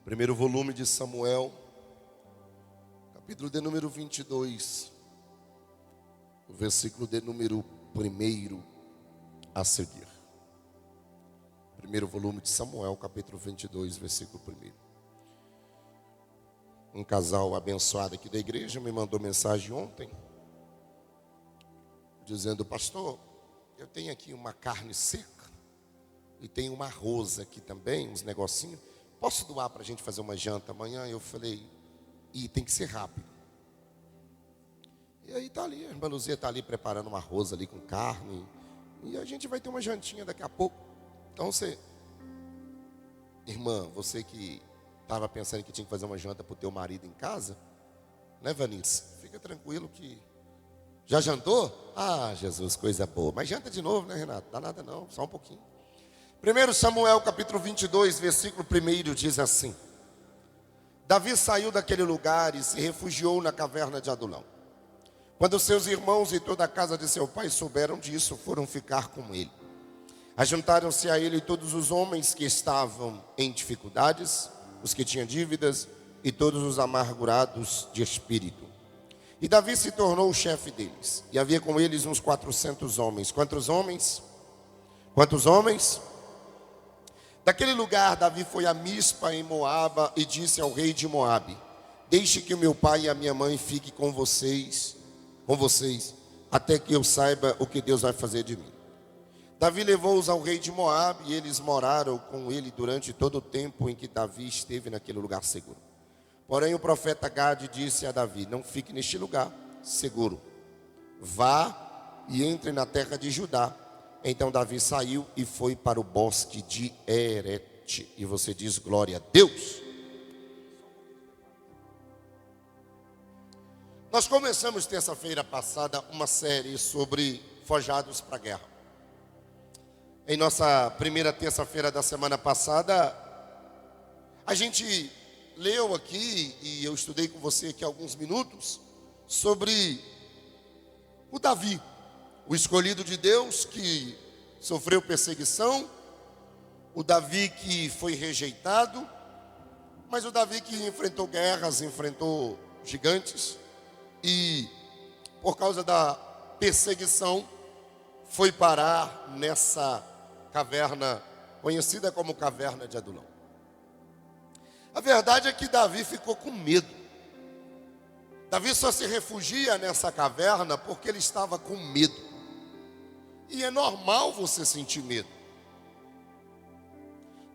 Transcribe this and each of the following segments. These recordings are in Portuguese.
Primeiro volume de Samuel, capítulo de número 22, o versículo de número 1 a seguir. Primeiro volume de Samuel, capítulo 22, versículo 1. Um casal abençoado aqui da igreja me mandou mensagem ontem, dizendo: pastor, eu tenho aqui uma carne seca e tem uma arroz aqui também, uns negocinhos. Posso doar para a gente fazer uma janta amanhã? Eu falei, e tem que ser rápido. E aí tá ali, a irmã Luzia está ali preparando um arroz ali com carne. E a gente vai ter uma jantinha daqui a pouco. Então irmã, você que estava pensando que tinha que fazer uma janta para o teu marido em casa, né, Vanice? Fica tranquilo que... Já jantou? Ah, Jesus, coisa boa. Mas janta de novo, né, Renato? Dá nada não, só um pouquinho. 1 Samuel capítulo 22, versículo 1 diz assim: Davi saiu daquele lugar e se refugiou na caverna de Adulão. Quando seus irmãos e toda a casa de seu pai souberam disso, foram ficar com ele. Ajuntaram-se a ele todos os homens que estavam em dificuldades, os que tinham dívidas e todos os amargurados de espírito. E Davi se tornou o chefe deles. E havia com eles uns 400 homens. Quantos homens? Quantos homens? Daquele lugar, Davi foi a Mispa em Moabe e disse ao rei de Moabe: deixe que o meu pai e a minha mãe fiquem com vocês, até que eu saiba o que Deus vai fazer de mim. Davi levou-os ao rei de Moabe e eles moraram com ele durante todo o tempo em que Davi esteve naquele lugar seguro. Porém o profeta Gade disse a Davi: não fique neste lugar seguro, vá e entre na terra de Judá. Então Davi saiu e foi para o bosque de Herete. E você diz glória a Deus. Nós começamos terça-feira passada uma série sobre forjados para a guerra. Em nossa primeira terça-feira da semana passada, a gente leu aqui, e eu estudei com você aqui alguns minutos, sobre o Davi, o escolhido de Deus que sofreu perseguição, o Davi que foi rejeitado, mas o Davi que enfrentou guerras, enfrentou gigantes e por causa da perseguição foi parar nessa caverna conhecida como caverna de Adulão. A verdade é que Davi ficou com medo. Davi só se refugia nessa caverna porque ele estava com medo. E é normal você sentir medo.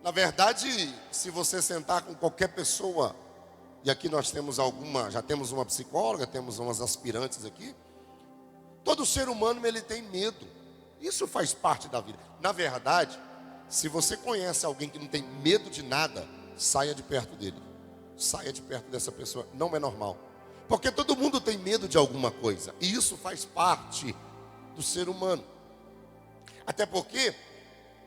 Na verdade, se você sentar com qualquer pessoa, e aqui nós temos já temos uma psicóloga, temos umas aspirantes aqui, todo ser humano ele tem medo. Isso faz parte da vida. Na verdade, se você conhece alguém que não tem medo de nada, saia de perto dele. Saia de perto dessa pessoa, não é normal. Porque todo mundo tem medo de alguma coisa, e isso faz parte do ser humano. Até porque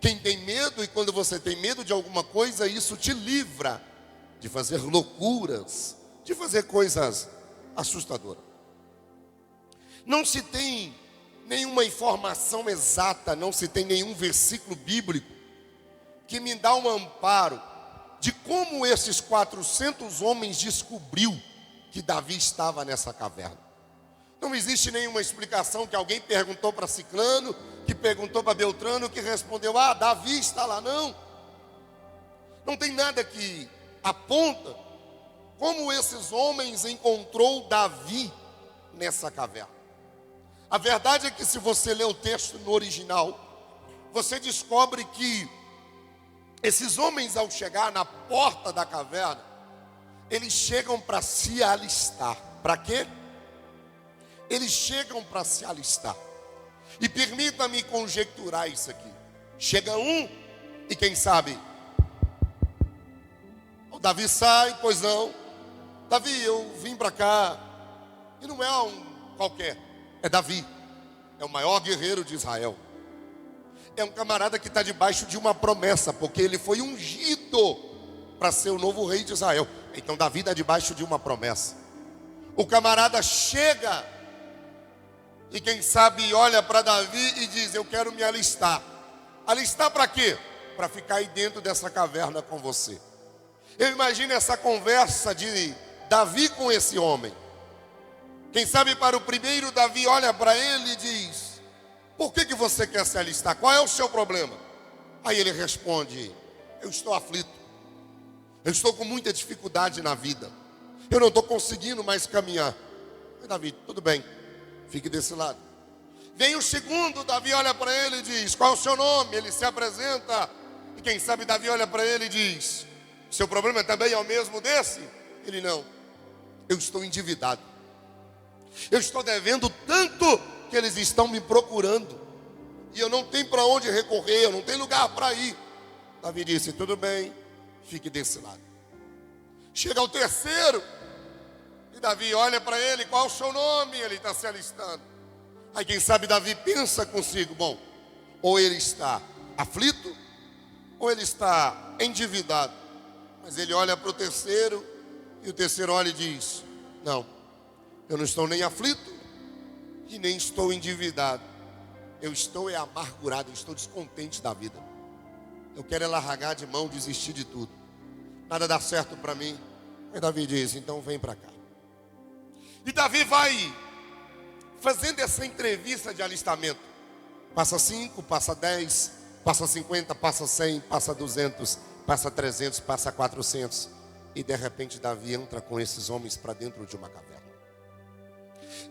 quem tem medo, e quando você tem medo de alguma coisa, isso te livra de fazer loucuras, de fazer coisas assustadoras. Não se tem nenhuma informação exata, não se tem nenhum versículo bíblico que me dá um amparo de como esses 400 homens descobriu que Davi estava nessa caverna. Não existe nenhuma explicação que alguém perguntou para Ciclano, que perguntou para Beltrano, que respondeu: Davi está lá. Não tem nada que aponta como esses homens encontrou Davi nessa caverna. A verdade é que se você ler o texto no original, você descobre que esses homens, ao chegar na porta da caverna, eles chegam para se alistar. Para quê? Eles chegam para se alistar. E permita-me conjecturar isso aqui. Chega um e quem sabe? O Davi sai, pois não. Davi, eu vim para cá. E não é um qualquer, é Davi. É o maior guerreiro de Israel. É um camarada que está debaixo de uma promessa, porque ele foi ungido para ser o novo rei de Israel. Então Davi está debaixo de uma promessa. O camarada chega e quem sabe olha para Davi e diz: eu quero me alistar. Alistar para quê? Para ficar aí dentro dessa caverna com você. Eu imagino essa conversa de Davi com esse homem. Quem sabe para o primeiro, Davi olha para ele e diz: por que você quer se alistar? Qual é o seu problema? Aí ele responde: eu estou aflito. Eu estou com muita dificuldade na vida. Eu não estou conseguindo mais caminhar. Aí Davi: tudo bem, fique desse lado. Vem o segundo, Davi olha para ele e diz: qual é o seu nome? Ele se apresenta. E quem sabe Davi olha para ele e diz: seu problema também é o mesmo desse? Ele: não, eu estou endividado. Eu estou devendo tanto que eles estão me procurando. E eu não tenho para onde recorrer, eu não tenho lugar para ir. Davi disse: tudo bem, fique desse lado. Chega o terceiro, e Davi olha para ele: qual é o seu nome? Ele está se alistando. Aí quem sabe Davi pensa consigo: bom, ou ele está aflito, ou ele está endividado. Mas ele olha para o terceiro, e o terceiro olha e diz: não, eu não estou nem aflito e nem estou endividado. Eu estou amargurado, eu estou descontente da vida. Eu quero largar de mão, desistir de tudo. Nada dá certo para mim. Aí Davi diz: então vem para cá. E Davi vai fazendo essa entrevista de alistamento. Passa 5, passa 10, passa 50, passa 100, passa 200, passa 300, passa 400. E de repente Davi entra com esses homens para dentro de uma caverna.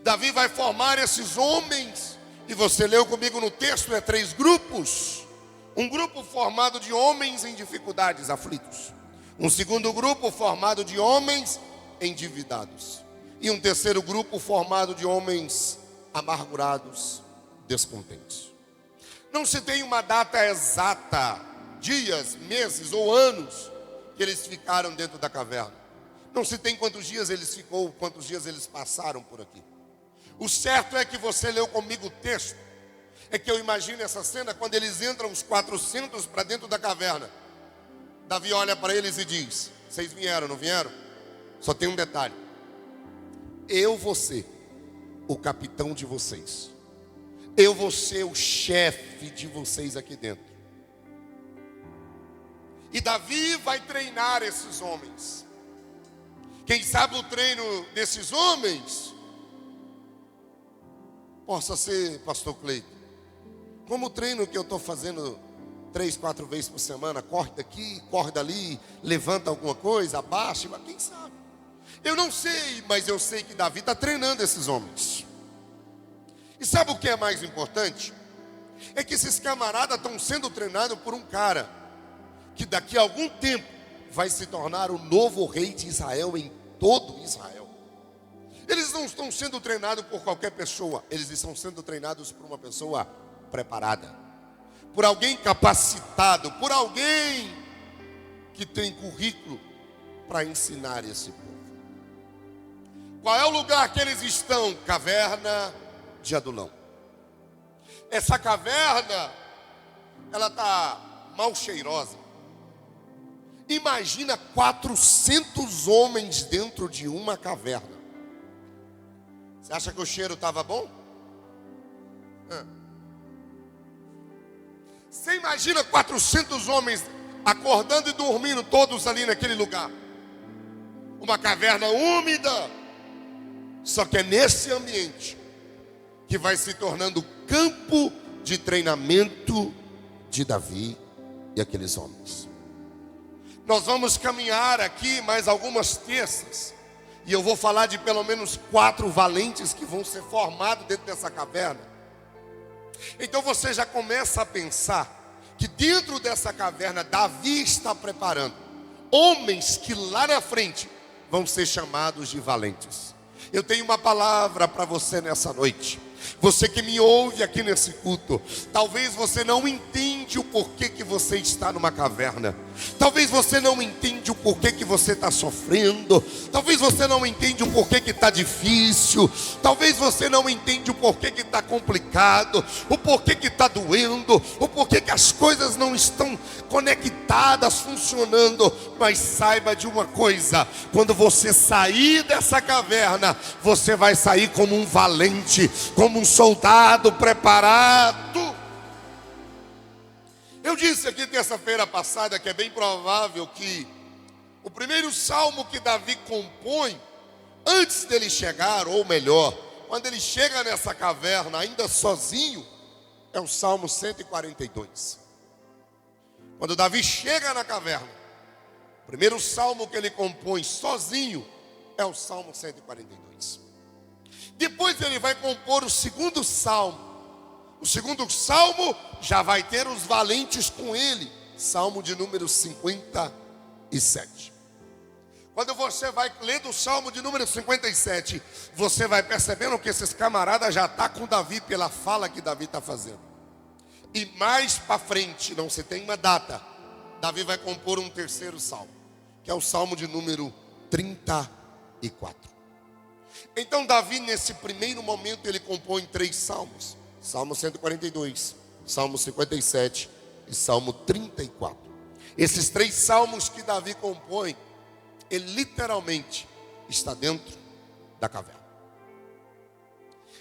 Davi vai formar esses homens, e você leu comigo no texto, 3 grupos. Um grupo formado de homens em dificuldades, aflitos. Um segundo grupo formado de homens endividados. E um terceiro grupo formado de homens amargurados, descontentes. Não se tem uma data exata, dias, meses ou anos, que eles ficaram dentro da caverna. Não se tem quantos dias eles ficou, quantos dias eles passaram por aqui. O certo é que você leu comigo o texto. É que eu imagino essa cena quando eles entram, os 400 para dentro da caverna. Davi olha para eles e diz: vocês vieram, não vieram? Só tem um detalhe: eu vou ser o capitão de vocês. Eu vou ser o chefe de vocês aqui dentro. E Davi vai treinar esses homens. Quem sabe o treino desses homens possa ser, pastor Cleito, como o treino que eu estou fazendo 3, 4 vezes por semana. Corre daqui, corre dali, levanta alguma coisa, abaixa, mas quem sabe? Eu não sei, mas eu sei que Davi está treinando esses homens. E sabe o que é mais importante? É que esses camaradas estão sendo treinados por um cara que daqui a algum tempo vai se tornar o novo rei de Israel em todo Israel. Eles não estão sendo treinados por qualquer pessoa. Eles estão sendo treinados por uma pessoa preparada, por alguém capacitado, por alguém que tem currículo para ensinar esse povo. Qual é o lugar que eles estão? Caverna de Adulão. Essa caverna, ela está mal cheirosa. Imagina 400 homens dentro de uma caverna. Você acha que o cheiro estava bom? Você imagina 400 homens acordando e dormindo todos ali naquele lugar. Uma caverna úmida. Só que é nesse ambiente que vai se tornando campo de treinamento de Davi e aqueles homens. Nós vamos caminhar aqui mais algumas terças, e eu vou falar de pelo menos 4 valentes que vão ser formados dentro dessa caverna. Então você já começa a pensar que dentro dessa caverna Davi está preparando homens que lá na frente vão ser chamados de valentes. Eu tenho uma palavra para você nessa noite. Você que me ouve aqui nesse culto, talvez você não entende o porquê que você está numa caverna. Talvez você não entende o porquê que você está sofrendo. Talvez você não entende o porquê que está difícil. Talvez você não entende o porquê que está complicado, o porquê que está doendo, o porquê que as coisas não estão conectadas, funcionando. Mas saiba de uma coisa: quando você sair dessa caverna, você vai sair como um valente, como um soldado preparado. Eu disse aqui terça-feira passada que é bem provável que O primeiro salmo que Davi compõe, antes dele chegar, ou melhor, quando ele chega nessa caverna ainda sozinho, é o Salmo 142. Quando Davi chega na caverna, o primeiro salmo que ele compõe sozinho é o Salmo 142. Depois ele vai compor o segundo salmo. O segundo salmo já vai ter os valentes com ele. Salmo de número 57. Quando você vai lendo o Salmo de número 57, você vai percebendo que esses camaradas já estão com Davi pela fala que Davi está fazendo. E mais para frente, não se tem uma data, Davi vai compor um terceiro salmo, que é o Salmo de número 34. Então Davi, nesse primeiro momento, ele compõe 3 salmos. Salmo 142, Salmo 57 e Salmo 34. Esses 3 salmos que Davi compõe, ele literalmente está dentro da caverna.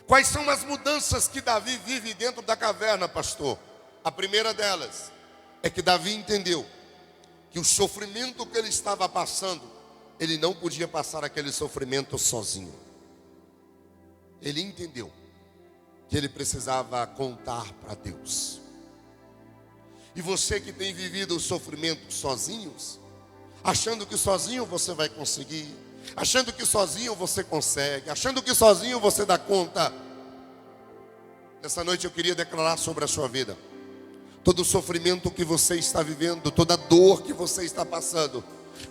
Quais são as mudanças que Davi vive dentro da caverna, pastor? A primeira delas é que Davi entendeu que o sofrimento que ele estava passando, ele não podia passar aquele sofrimento sozinho. Ele entendeu que ele precisava contar para Deus. E você que tem vivido o sofrimento sozinhos, achando que sozinho você vai conseguir, achando que sozinho você consegue, achando que sozinho você dá conta. Nessa noite eu queria declarar sobre a sua vida: todo o sofrimento que você está vivendo, toda dor que você está passando,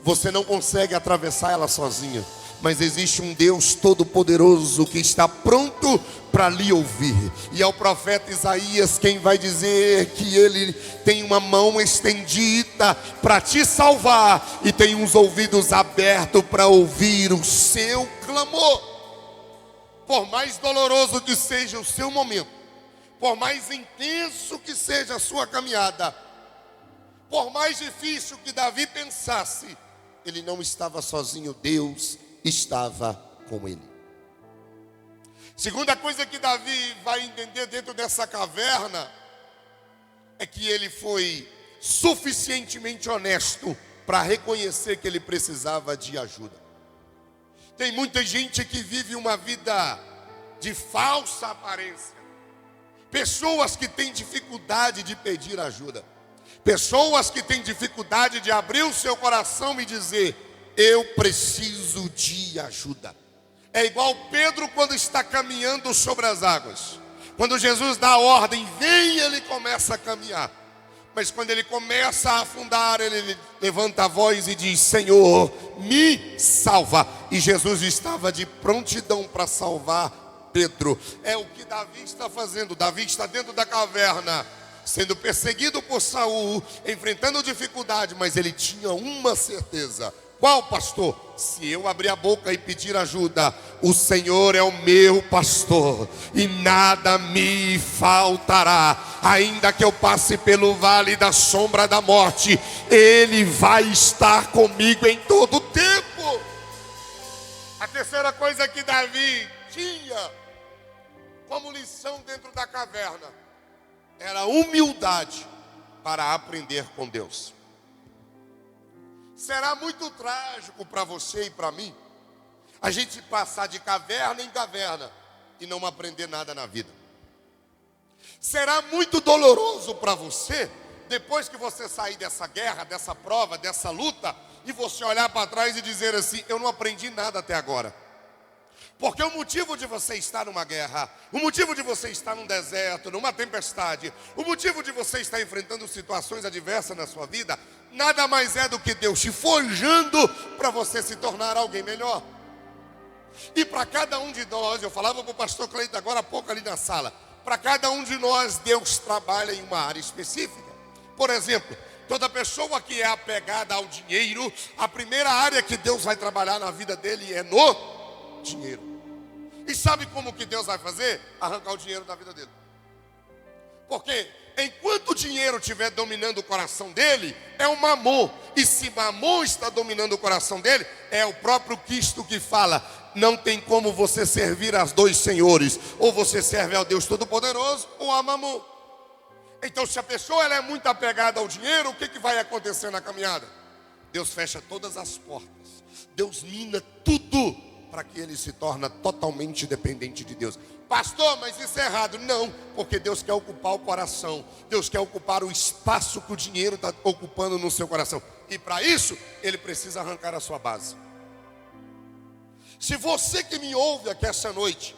você não consegue atravessar ela sozinho. Mas existe um Deus todo-poderoso que está pronto para lhe ouvir. E é o profeta Isaías quem vai dizer que ele tem uma mão estendida para te salvar e tem uns ouvidos abertos para ouvir o seu clamor. Por mais doloroso que seja o seu momento, por mais intenso que seja a sua caminhada, por mais difícil que Davi pensasse, ele não estava sozinho, Deus estava com ele. Segunda coisa que Davi vai entender dentro dessa caverna é que ele foi suficientemente honesto para reconhecer que ele precisava de ajuda. Tem muita gente que vive uma vida de falsa aparência. Pessoas que têm dificuldade de pedir ajuda. Pessoas que têm dificuldade de abrir o seu coração e dizer: eu preciso de ajuda. É igual Pedro quando está caminhando sobre as águas. Quando Jesus dá a ordem, vem, ele começa a caminhar. Mas quando ele começa a afundar, ele levanta a voz e diz: Senhor, me salva. E Jesus estava de prontidão para salvar Pedro. É o que Davi está fazendo. Davi está dentro da caverna, sendo perseguido por Saul, enfrentando dificuldade, mas ele tinha uma certeza. Qual, pastor? Se eu abrir a boca e pedir ajuda, o Senhor é o meu pastor e nada me faltará. Ainda que eu passe pelo vale da sombra da morte, Ele vai estar comigo em todo o tempo. A terceira coisa que Davi tinha como lição dentro da caverna era a humildade para aprender com Deus. Será muito trágico para você e para mim a gente passar de caverna em caverna e não aprender nada na vida. Será muito doloroso para você, depois que você sair dessa guerra, dessa prova, dessa luta, e você olhar para trás e dizer assim: eu não aprendi nada até agora. Porque o motivo de você estar numa guerra, o motivo de você estar num deserto, numa tempestade, o motivo de você estar enfrentando situações adversas na sua vida, nada mais é do que Deus te forjando para você se tornar alguém melhor. E para cada um de nós, eu falava para o pastor Cleiton agora há pouco ali na sala, para cada um de nós Deus trabalha em uma área específica. Por exemplo, toda pessoa que é apegada ao dinheiro, a primeira área que Deus vai trabalhar na vida dele é no dinheiro. E sabe como que Deus vai fazer? Arrancar o dinheiro da vida dele. Porque enquanto o dinheiro estiver dominando o coração dele, é o mamon. E se mamon está dominando o coração dele, é o próprio Cristo que fala: não tem como você servir aos dois senhores. Ou você serve ao Deus Todo-Poderoso ou a mamon. Então, se a pessoa ela é muito apegada ao dinheiro, o que vai acontecer na caminhada? Deus fecha todas as portas. Deus mina tudo para que ele se torne totalmente dependente de Deus. Pastor, mas isso é errado. Não, porque Deus quer ocupar o coração. Deus quer ocupar o espaço que o dinheiro está ocupando no seu coração. E para isso, ele precisa arrancar a sua base. Se você que me ouve aqui essa noite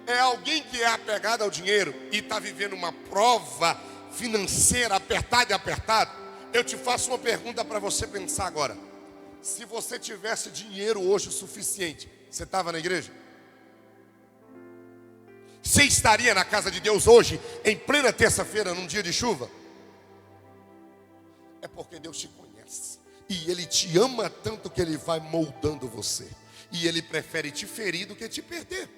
é alguém que é apegado ao dinheiro e está vivendo uma prova financeira apertada, eu te faço uma pergunta para você pensar agora. Se você tivesse dinheiro hoje o suficiente, você estava na igreja? Você estaria na casa de Deus hoje, em plena terça-feira, num dia de chuva? É porque Deus te conhece. E Ele te ama tanto que Ele vai moldando você. E Ele prefere te ferir do que te perder.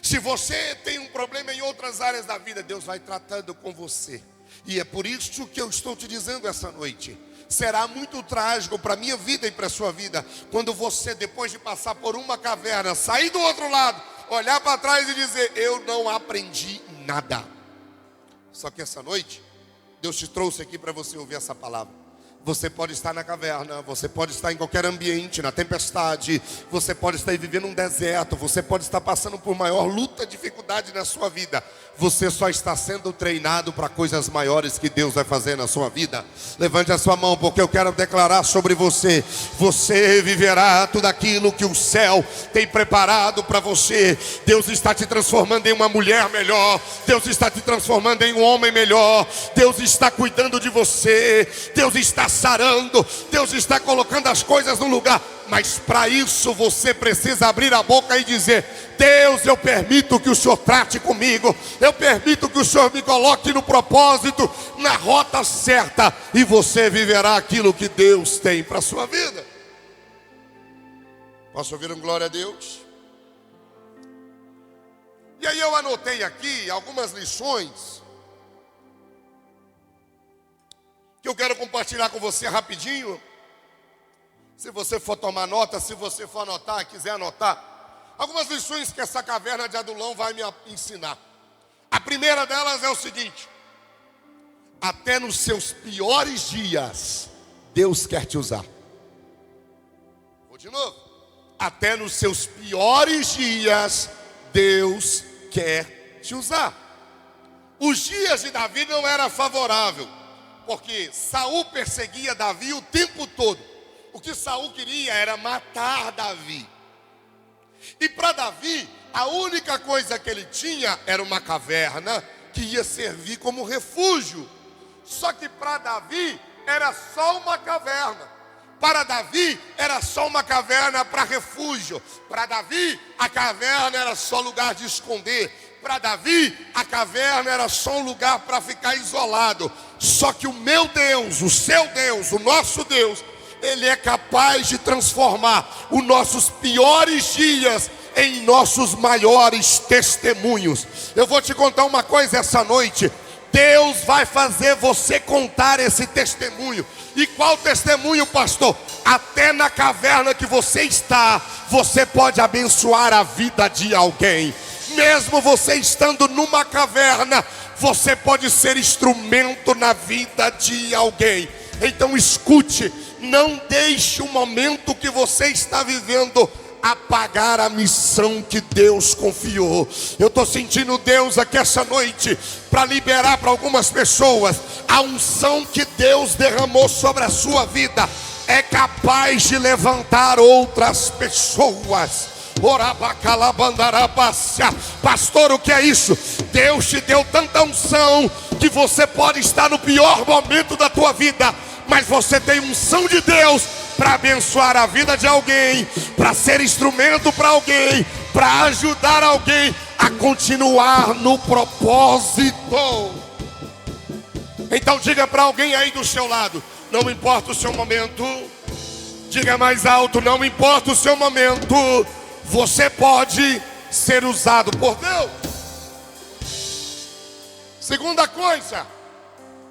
Se você tem um problema em outras áreas da vida, Deus vai tratando com você. E é por isso que eu estou te dizendo essa noite. Será muito trágico para a minha vida e para a sua vida, quando você, depois de passar por uma caverna, sair do outro lado, olhar para trás e dizer: eu não aprendi nada. Só que essa noite, Deus te trouxe aqui para você ouvir essa palavra. Você pode estar na caverna, você pode estar em qualquer ambiente, na tempestade, você pode estar vivendo um deserto, você pode estar passando por maior luta, dificuldade na sua vida. Você só está sendo treinado para coisas maiores que Deus vai fazer na sua vida. Levante a sua mão, porque eu quero declarar sobre você. Você viverá tudo aquilo que o céu tem preparado para você. Deus está te transformando em uma mulher melhor. Deus está te transformando em um homem melhor. Deus está cuidando de você. Deus está sarando. Deus está colocando as coisas no lugar. Mas para isso você precisa abrir a boca e dizer: Deus, eu permito que o Senhor trate comigo. Eu permito que o Senhor me coloque no propósito, na rota certa. E você viverá aquilo que Deus tem para a sua vida. Posso ouvir um glória a Deus? E aí eu anotei aqui algumas lições que eu quero compartilhar com você rapidinho. Se você for tomar nota, se você for anotar, quiser anotar, algumas lições que essa caverna de Adulão vai me ensinar. A primeira delas é o seguinte: até nos seus piores dias, Deus quer te usar. Vou de novo. Até nos seus piores dias, Deus quer te usar. Os dias de Davi não eram favoráveis, porque Saul perseguia Davi o tempo todo. O que Saul queria era matar Davi. E para Davi, a única coisa que ele tinha era uma caverna que ia servir como refúgio. Só que para Davi era só uma caverna. Para Davi era só uma caverna para refúgio. Para Davi a caverna era só lugar de esconder. Para Davi a caverna era só um lugar para ficar isolado. Só que o meu Deus, o seu Deus, o nosso Deus, Ele é capaz de transformar os nossos piores dias em nossos maiores testemunhos. Eu vou te contar uma coisa essa noite. Deus vai fazer você contar esse testemunho. E qual testemunho, pastor? Até na caverna que você está, você pode abençoar a vida de alguém. Mesmo você estando numa caverna, você pode ser instrumento na vida de alguém. Então escute, não deixe o momento que você está vivendo apagar a missão que Deus confiou. Eu estou sentindo Deus aqui essa noite para liberar para algumas pessoas a unção que Deus derramou sobre a sua vida. É capaz de levantar outras pessoas. Pastor, o que é isso? Deus te deu tanta unção que você pode estar no pior momento da tua vida, mas você tem unção de Deus para abençoar a vida de alguém, para ser instrumento para alguém, para ajudar alguém a continuar no propósito. Então diga para alguém aí do seu lado: não importa o seu momento. Diga mais alto: não importa o seu momento, você pode ser usado por Deus. Segunda coisa: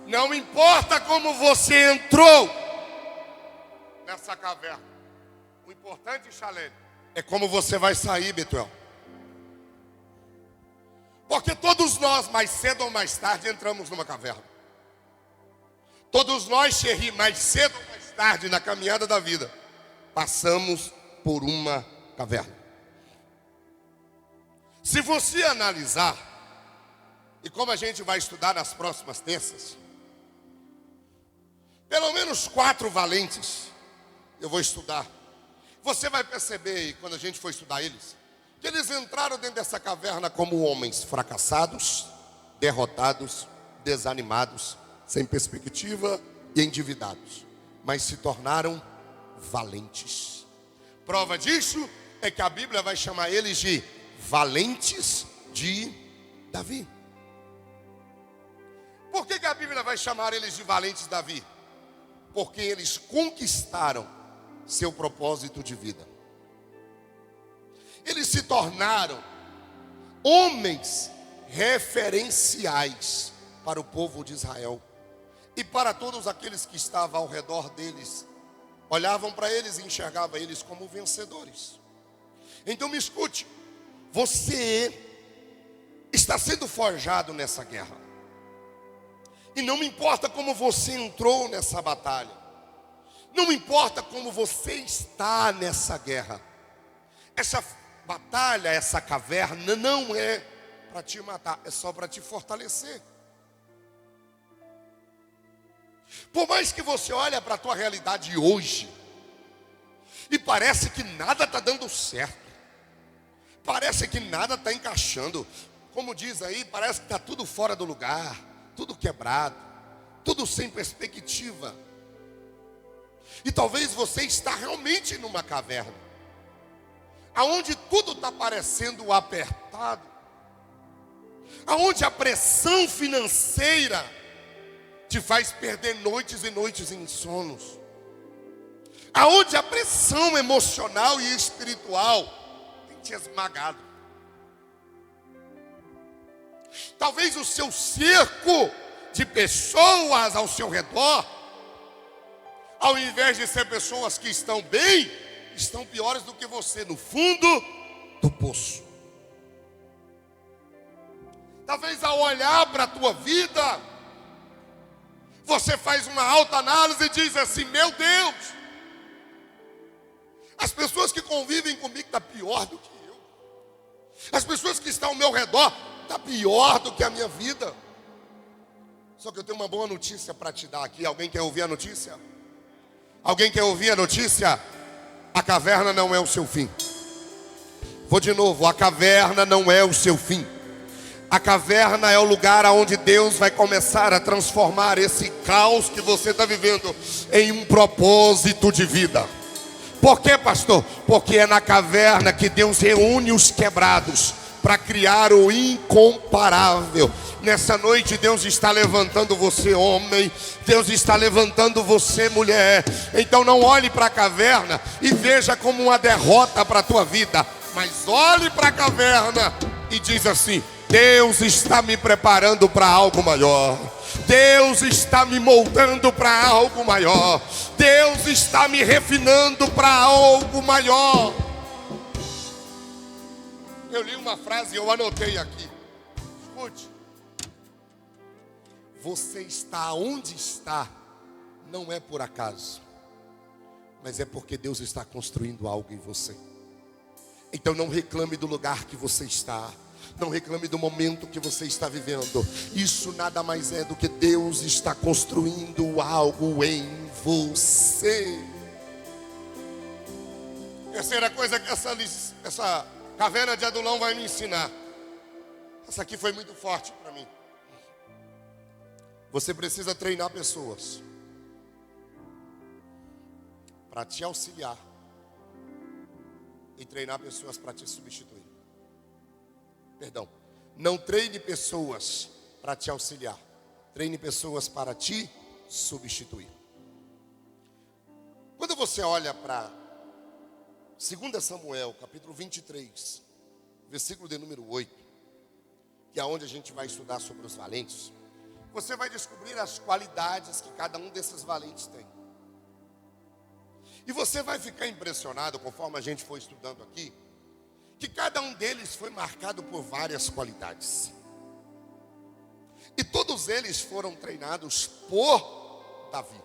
não importa como você entrou nessa caverna, o importante, Chalene, é como você vai sair, Betuel. Porque todos nós, mais cedo ou mais tarde, entramos numa caverna. Todos nós, Xerri, mais cedo ou mais tarde, na caminhada da vida, passamos por uma caverna. Se você analisar, e como a gente vai estudar nas próximas terças, pelo menos 4 valentes eu vou estudar. Você vai perceber, e quando a gente for estudar eles, que eles entraram dentro dessa caverna como homens fracassados, derrotados, desanimados, sem perspectiva e endividados, mas se tornaram valentes. Prova disso é que a Bíblia vai chamar eles de valentes de Davi. Por que a Bíblia vai chamar eles de valentes de Davi? Porque eles conquistaram seu propósito de vida. Eles se tornaram homens referenciais para o povo de Israel e para todos aqueles que estavam ao redor deles. Olhavam para eles e enxergavam eles como vencedores. Então me escute, você está sendo forjado nessa guerra. E não me importa como você entrou nessa batalha. Não me importa como você está nessa guerra. Essa batalha, essa caverna não é para te matar, é só para te fortalecer. Por mais que você olhe para a tua realidade hoje e parece que nada está dando certo, parece que nada está encaixando, como diz aí, parece que está tudo fora do lugar, tudo quebrado, tudo sem perspectiva. E talvez você está realmente numa caverna, aonde tudo está parecendo apertado, aonde a pressão financeira te faz perder noites e noites em sonos, aonde a pressão emocional e espiritual tem te esmagado. Talvez o seu cerco de pessoas ao seu redor, ao invés de ser pessoas que estão bem, estão piores do que você, no fundo do poço. Talvez ao olhar para a tua vida, você faz uma autoanálise e diz assim: meu Deus, as pessoas que convivem comigo estão pior do que eu. As pessoas que estão ao meu redor estão pior do que a minha vida. Só que eu tenho uma boa notícia para te dar aqui. Alguém quer ouvir a notícia? Alguém quer ouvir a notícia? A caverna não é o seu fim. Vou de novo, a caverna não é o seu fim. A caverna é o lugar onde Deus vai começar a transformar esse caos que você está vivendo em um propósito de vida. Por quê, pastor? Porque é na caverna que Deus reúne os quebrados para criar o incomparável. Nessa noite Deus está levantando você, homem. Deus está levantando você, mulher. Então não olhe para a caverna e veja como uma derrota para a tua vida, mas olhe para a caverna e diz assim: Deus está me preparando para algo maior. Deus está me moldando para algo maior. Deus está me refinando para algo maior. Eu li uma frase e eu anotei aqui. Escute. Você está onde está, não é por acaso, mas é porque Deus está construindo algo em você. Então não reclame do lugar que você está. Não reclame do momento que você está vivendo. Isso nada mais é do que Deus está construindo algo em você. Terceira coisa que essa caverna de Adulão vai me ensinar. Essa aqui foi muito forte para mim. Você precisa treinar pessoas para te auxiliar e treinar pessoas para te substituir. Perdão, não treine pessoas para te auxiliar, treine pessoas para te substituir. Quando você olha para 2 Samuel, capítulo 23, versículo de número 8, que é onde a gente vai estudar sobre os valentes, você vai descobrir as qualidades que cada um desses valentes tem. E você vai ficar impressionado, conforme a gente for estudando aqui, que cada um deles foi marcado por várias qualidades. E todos eles foram treinados por Davi.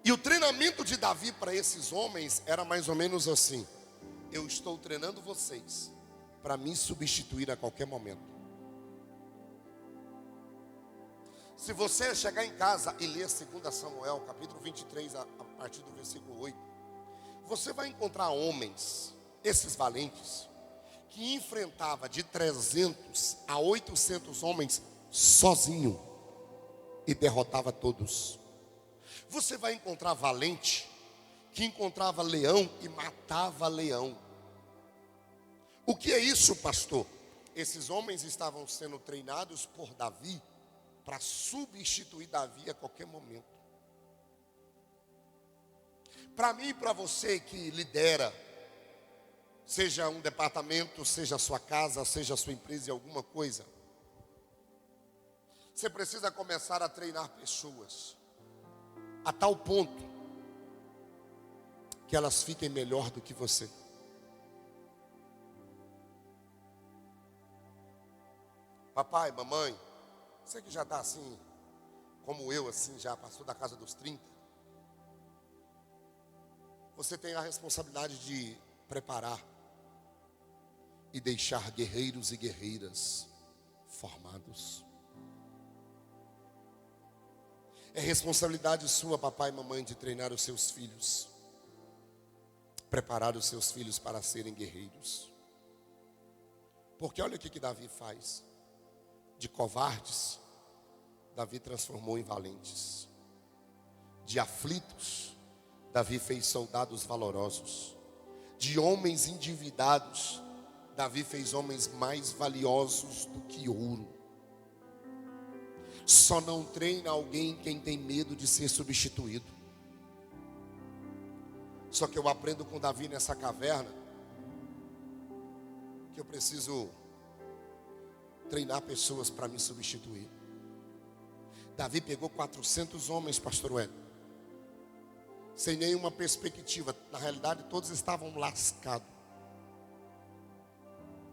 E o treinamento de Davi para esses homens era mais ou menos assim: eu estou treinando vocês para me substituir a qualquer momento. Se você chegar em casa e ler 2 Samuel, capítulo 23, a partir do versículo 8, você vai encontrar homens, esses valentes, que enfrentava de 300 a 800 homens sozinho e derrotava todos. Você vai encontrar valente que encontrava leão e matava leão. O que é isso, pastor? Esses homens estavam sendo treinados por Davi para substituir Davi a qualquer momento. Para mim e para você que lidera, seja um departamento, seja a sua casa, seja a sua empresa, alguma coisa, você precisa começar a treinar pessoas a tal ponto que elas fiquem melhor do que você. Papai, mamãe, você que já está assim, como eu, assim, já passou da casa dos 30, você tem a responsabilidade de preparar e deixar guerreiros e guerreiras formados. É responsabilidade sua, papai e mamãe, de treinar os seus filhos, preparar os seus filhos para serem guerreiros. Porque olha o que Davi faz. De covardes, Davi transformou em valentes. De aflitos, Davi fez soldados valorosos. De homens endividados, Davi fez homens mais valiosos do que ouro. Só não treina alguém quem tem medo de ser substituído. Só que eu aprendo com Davi nessa caverna que eu preciso treinar pessoas para me substituir. Davi pegou 400 homens, pastor Hélio, sem nenhuma perspectiva. Na realidade, todos estavam lascados.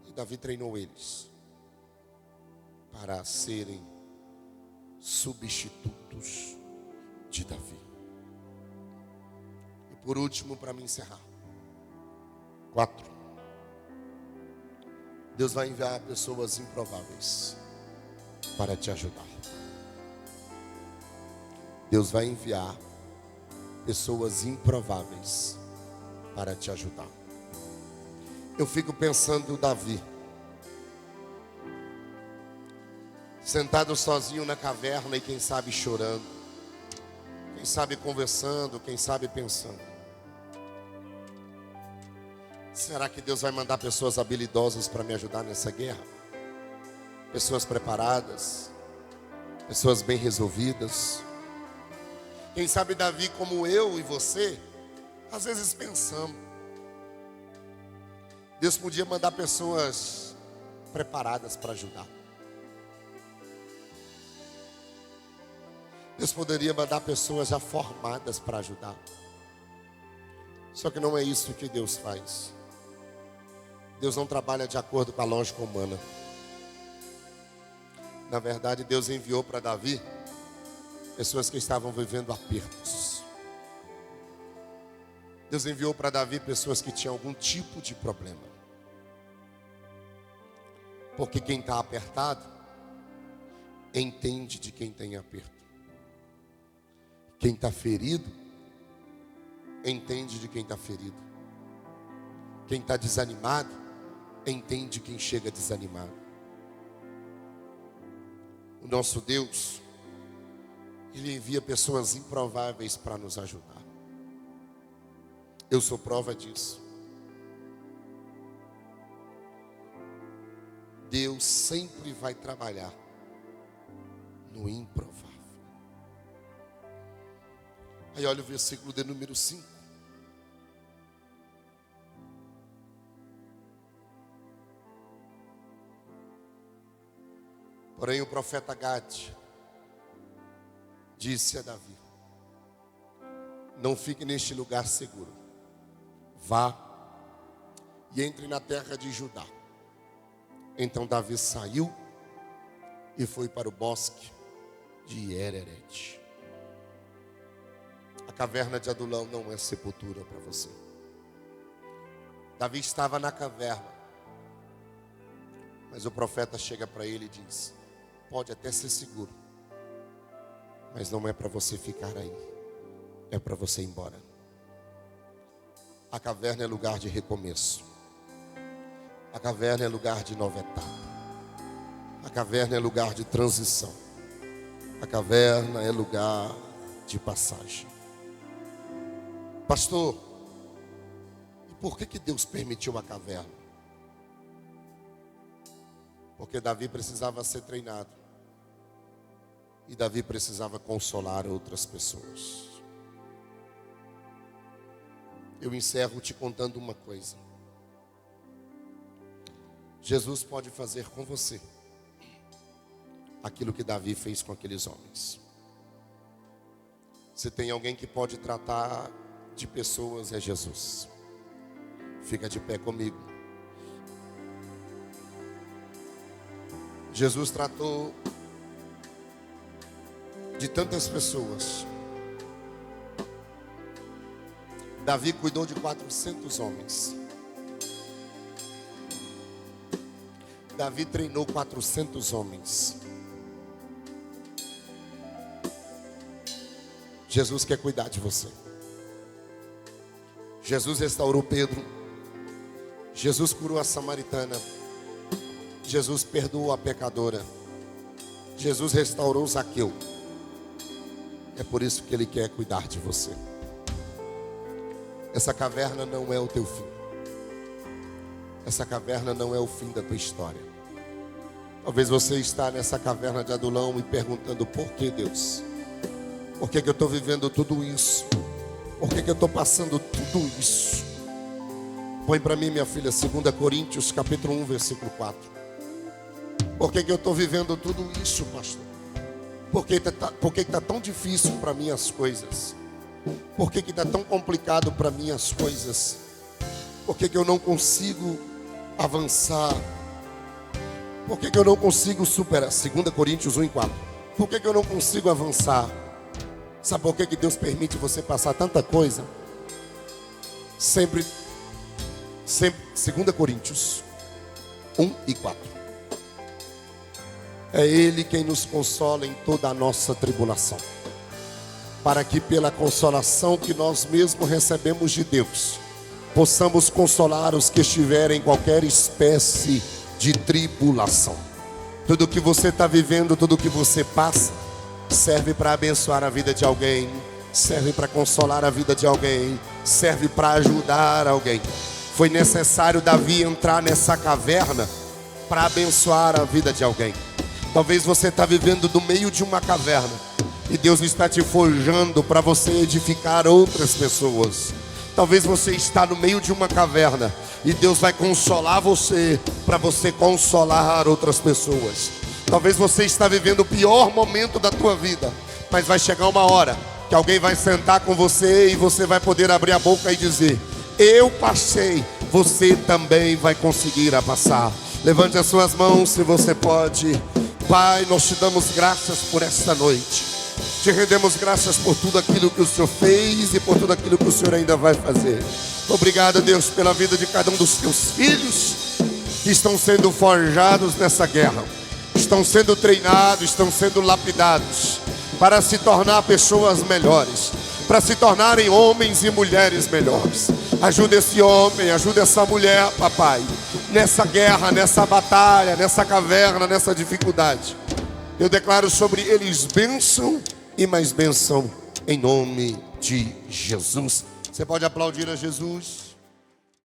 E Davi treinou eles para serem substitutos de Davi. E por último, para me encerrar, 4. Deus vai enviar pessoas improváveis para te ajudar. Deus vai enviar pessoas improváveis para te ajudar. Eu fico pensando Davi, sentado sozinho na caverna e quem sabe chorando, quem sabe conversando, quem sabe pensando. Será que Deus vai mandar pessoas habilidosas para me ajudar nessa guerra? Pessoas preparadas, pessoas bem resolvidas. Quem sabe Davi, como eu e você, às vezes pensamos, Deus podia mandar pessoas preparadas para ajudar. Deus poderia mandar pessoas já formadas para ajudar. Só que não é isso que Deus faz. Deus não trabalha de acordo com a lógica humana. Na verdade, Deus enviou para Davi pessoas que estavam vivendo apertos. Deus enviou para Davi pessoas que tinham algum tipo de problema. Porque quem está apertado entende de quem tem aperto. Quem está ferido entende de quem está ferido. Quem está desanimado entende quem chega desanimado. O nosso Deus, Ele envia pessoas improváveis para nos ajudar. Eu sou prova disso. Deus sempre vai trabalhar no improvável. Aí olha o versículo de número 5. Porém o profeta Gade disse a Davi: não fique neste lugar seguro. Vá e entre na terra de Judá. Então Davi saiu e foi para o bosque de Hererete. A caverna de Adulão não é sepultura para você. Davi estava na caverna, mas o profeta chega para ele e diz: pode até ser seguro, mas não é para você ficar aí, é para você ir embora. A caverna é lugar de recomeço. A caverna é lugar de nova etapa. A caverna é lugar de transição. A caverna é lugar de passagem. Pastor, e por que Deus permitiu a caverna? Porque Davi precisava ser treinado. E Davi precisava consolar outras pessoas. Eu encerro te contando uma coisa. Jesus pode fazer com você aquilo que Davi fez com aqueles homens. Se tem alguém que pode tratar de pessoas, é Jesus. Fica de pé comigo. Jesus tratou de tantas pessoas. Davi cuidou de 400 homens. Davi treinou 400 homens. Jesus quer cuidar de você. Jesus restaurou Pedro. Jesus curou a samaritana. Jesus perdoou a pecadora. Jesus restaurou Zaqueu. É por isso que Ele quer cuidar de você. Essa caverna não é o teu fim. Essa caverna não é o fim da tua história. Talvez você está nessa caverna de Adulão e perguntando: por que, Deus? Por que eu estou vivendo tudo isso? Por que eu estou passando tudo isso? Põe para mim, minha filha, 2 Coríntios capítulo 1, versículo 4. Por que eu estou vivendo tudo isso, pastor? Por que está tão difícil para mim as coisas? Por que está tão complicado para mim as coisas? Por que eu não consigo avançar? Por que eu não consigo superar? 2 Coríntios 1, 4. Por que eu não consigo avançar? Sabe por que Deus permite você passar tanta coisa? Sempre 2 Coríntios 1 e 4. É Ele quem nos consola em toda a nossa tribulação, para que pela consolação que nós mesmos recebemos de Deus, possamos consolar os que estiverem em qualquer espécie de tribulação. Tudo que você está vivendo, tudo que você passa, serve para abençoar a vida de alguém, serve para consolar a vida de alguém, serve para ajudar alguém. Foi necessário Davi entrar nessa caverna para abençoar a vida de alguém. Talvez você está vivendo no meio de uma caverna e Deus está te forjando para você edificar outras pessoas. Talvez você está no meio de uma caverna e Deus vai consolar você para você consolar outras pessoas. Talvez você está vivendo o pior momento da tua vida, mas vai chegar uma hora que alguém vai sentar com você e você vai poder abrir a boca e dizer: eu passei, você também vai conseguir passar. Levante as suas mãos se você pode. Pai, nós te damos graças por esta noite. Te rendemos graças por tudo aquilo que o Senhor fez e por tudo aquilo que o Senhor ainda vai fazer. Obrigado, Deus, pela vida de cada um dos teus filhos que estão sendo forjados nessa guerra. Estão sendo treinados, estão sendo lapidados para se tornar pessoas melhores, para se tornarem homens e mulheres melhores. Ajuda esse homem, ajuda essa mulher, papai, nessa guerra, nessa batalha, nessa caverna, nessa dificuldade. Eu declaro sobre eles bênção e mais bênção em nome de Jesus. Você pode aplaudir a Jesus?